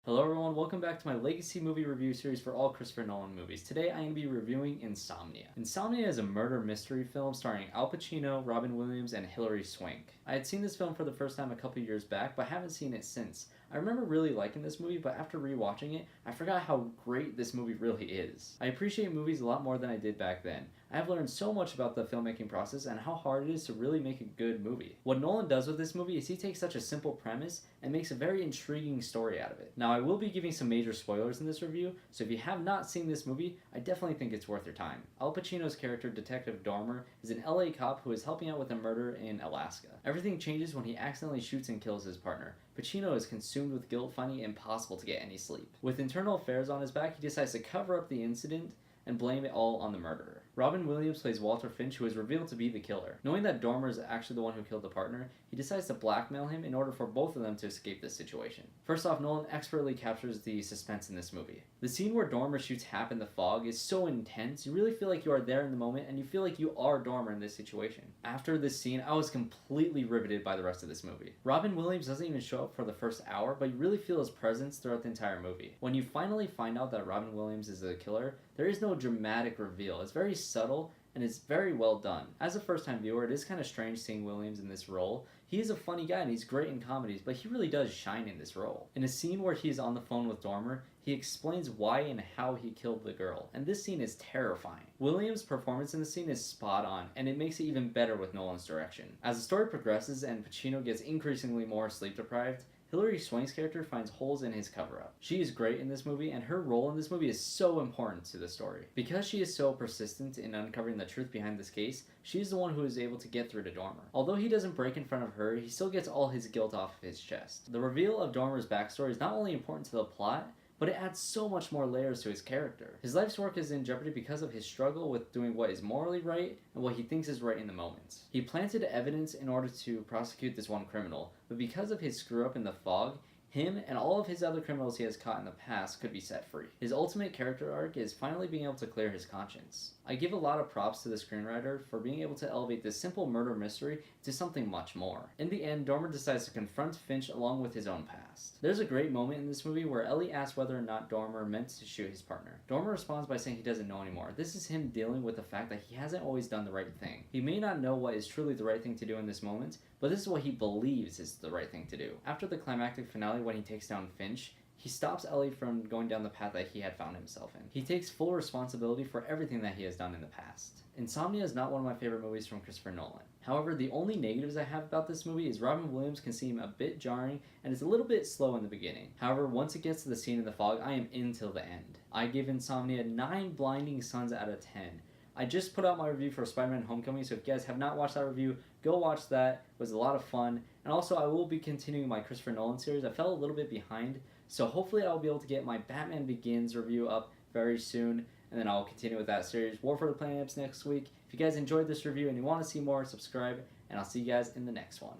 Hello everyone, welcome back to my Legacy movie review series for all Christopher Nolan movies. Today I am going to be reviewing Insomnia. Insomnia is a murder mystery film starring Al Pacino, Robin Williams, and Hilary Swank. I had seen this film for the first time a couple years back, but haven't seen it since. I remember really liking this movie, but after rewatching it, I forgot how great this movie really is. I appreciate movies a lot more than I did back then. I have learned so much about the filmmaking process and how hard it is to really make a good movie. What Nolan does with this movie is he takes such a simple premise and makes a very intriguing story out of it. Now I will be giving some major spoilers in this review, so if you have not seen this movie, I definitely think it's worth your time. Al Pacino's character, Detective Dormer, is an LA cop who is helping out with a murder in Alaska. Everything changes when he accidentally shoots and kills his partner. Pacino is consumed with guilt, finding it impossible to get any sleep. With internal affairs on his back, he decides to cover up the incident and blame it all on the murderer. Robin Williams plays Walter Finch, who is revealed to be the killer. Knowing that Dormer is actually the one who killed the partner, he decides to blackmail him in order for both of them to escape this situation. First off, Nolan expertly captures the suspense in this movie. The scene where Dormer shoots Hap in the fog is so intense, you really feel like you are there in the moment and you feel like you are Dormer in this situation. After this scene, I was completely riveted by the rest of this movie. Robin Williams doesn't even show up for the first hour, but you really feel his presence throughout the entire movie. When you finally find out that Robin Williams is the killer, there is no dramatic reveal. It's very subtle and it's very well done. As a first-time viewer, it is kind of strange seeing Williams in this role. He is a funny guy and he's great in comedies, but he really does shine in this role. In a scene where he is on the phone with Dormer, he explains why and how he killed the girl, and this scene is terrifying. Williams' performance in the scene is spot on, and it makes it even better with Nolan's direction. As the story progresses and Pacino gets increasingly more sleep-deprived, Hilary Swank's character finds holes in his cover-up. She is great in this movie, and her role in this movie is so important to the story. Because she is so persistent in uncovering the truth behind this case, she is the one who is able to get through to Dormer. Although he doesn't break in front of her, he still gets all his guilt off of his chest. The reveal of Dormer's backstory is not only important to the plot, but it adds so much more layers to his character. His life's work is in jeopardy because of his struggle with doing what is morally right and what he thinks is right in the moment. He planted evidence in order to prosecute this one criminal, but because of his screw-up in the fog, him and all of his other criminals he has caught in the past could be set free. His ultimate character arc is finally being able to clear his conscience. I give a lot of props to the screenwriter for being able to elevate this simple murder mystery to something much more. In the end, Dormer decides to confront Finch along with his own past. There's a great moment in this movie where Ellie asks whether or not Dormer meant to shoot his partner. Dormer responds by saying he doesn't know anymore. This is him dealing with the fact that he hasn't always done the right thing. He may not know what is truly the right thing to do in this moment, but this is what he believes is the right thing to do. After the climactic finale when he takes down Finch, he stops Ellie from going down the path that he had found himself in. He takes full responsibility for everything that he has done in the past. Insomnia is not one of my favorite movies from Christopher Nolan. However, the only negatives I have about this movie is Robin Williams can seem a bit jarring and is a little bit slow in the beginning. However, once it gets to the scene in the fog, I am in till the end. I give Insomnia 9 blinding suns out of 10. I just put out my review for Spider-Man Homecoming, so if you guys have not watched that review, go watch that. It was a lot of fun. And also, I will be continuing my Christopher Nolan series. I fell a little bit behind, so hopefully I'll be able to get my Batman Begins review up very soon, and then I'll continue with that series. War for the Planet next week. If you guys enjoyed this review and you want to see more, subscribe, and I'll see you guys in the next one.